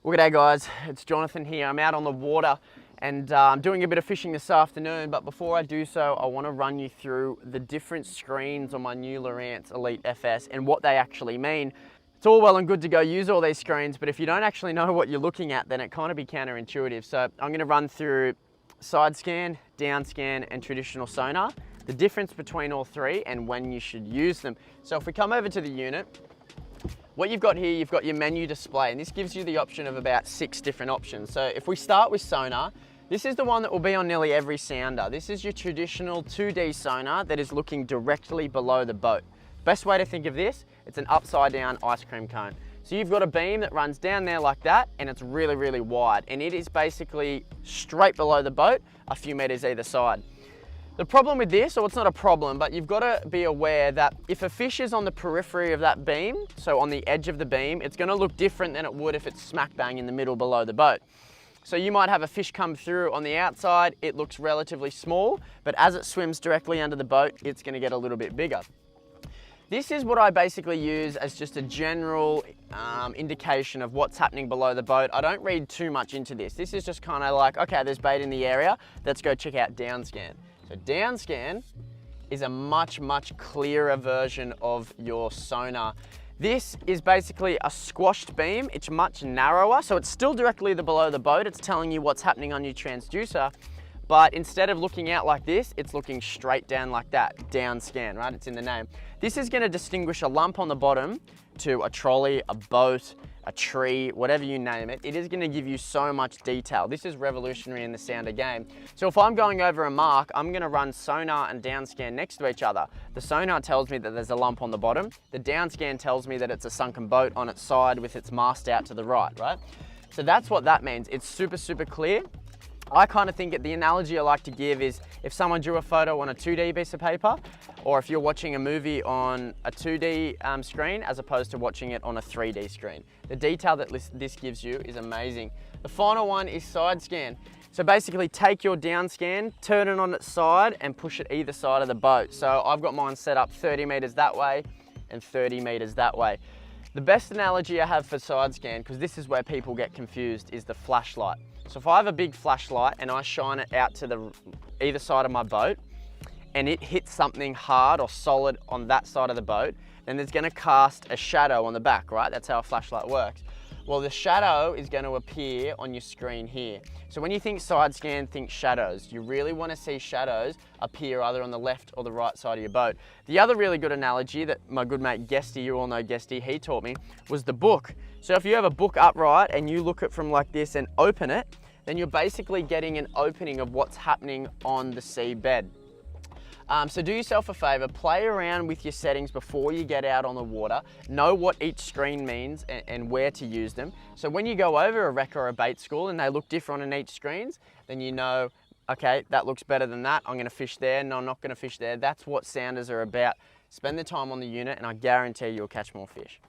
Well, g'day guys, it's Jonathan here. I'm out on the water and I'm doing a bit of fishing this afternoon, but before I do so, I want to run you through the different screens on my new LOWRANCE Elite Fs and what they actually mean. It's all well and good to go use all these screens, but if you don't actually know what you're looking at, then it kind of be counterintuitive. So I'm going to run through side scan, down scan, and traditional sonar, the difference between all three and when you should use them. So if we come over to the unit, what you've got here, you've got your menu display, and this gives you the option of about 6 different options. So if we start with sonar, this is the one that will be on nearly every sounder. This is your traditional 2D sonar that is looking directly below the boat. Best way to think of this, it's an upside down ice cream cone. So you've got a beam that runs down there like that, and it's really, really wide, and it is basically straight below the boat, a few meters either side. The problem with this, or it's not a problem, but you've got to be aware that if a fish is on the periphery of that beam, so on the edge of the beam, it's going to look different than it would if it's smack bang in the middle below the boat. So you might have a fish come through on the outside, it looks relatively small, but as it swims directly under the boat, it's going to get a little bit bigger. This is what I basically use as just a general indication of what's happening below the boat. I don't read too much into this. This is just kind of like, okay, there's bait in the area, let's go check out down scan. So down scan is a much, much clearer version of your sonar. This is basically a squashed beam. It's much narrower, so it's still directly below the boat. It's telling you what's happening on your transducer, but instead of looking out like this, it's looking straight down like that, down scan, right? It's in the name. This is gonna distinguish a lump on the bottom to a trolley, a boat, a tree, whatever you name it. It is gonna give you so much detail. This is revolutionary in the sounder game. So if I'm going over a mark, I'm gonna run sonar and down scan next to each other. The sonar tells me that there's a lump on the bottom. The down scan tells me that it's a sunken boat on its side with its mast out to the right, right? So that's what that means. It's super, super clear. I kind of think the analogy I like to give is if someone drew a photo on a 2D piece of paper, or if you're watching a movie on a 2D screen as opposed to watching it on a 3D screen. The detail that this gives you is amazing. The final one is side scan. So basically take your down scan, turn it on its side and push it either side of the boat. So I've got mine set up 30 meters that way and 30 meters that way. The best analogy I have for side scan, because this is where people get confused, is the flashlight. So if I have a big flashlight and I shine it out to either side of my boat and it hits something hard or solid on that side of the boat, then there's going to cast a shadow on the back, right? That's how a flashlight works. Well, the shadow is going to appear on your screen here. So when you think side scan, think shadows. You really want to see shadows appear either on the left or the right side of your boat. The other really good analogy that my good mate Guesty, you all know Guesty, he taught me, was the book. So if you have a book upright and you look at it from like this and open it, then you're basically getting an opening of what's happening on the seabed. So do yourself a favor, play around with your settings before you get out on the water, know what each screen means and where to use them. So when you go over a wreck or a bait school and they look different on each screens, then you know, okay, that looks better than that, I'm gonna fish there, no, I'm not gonna fish there. That's what sounders are about. Spend the time on the unit and I guarantee you'll catch more fish.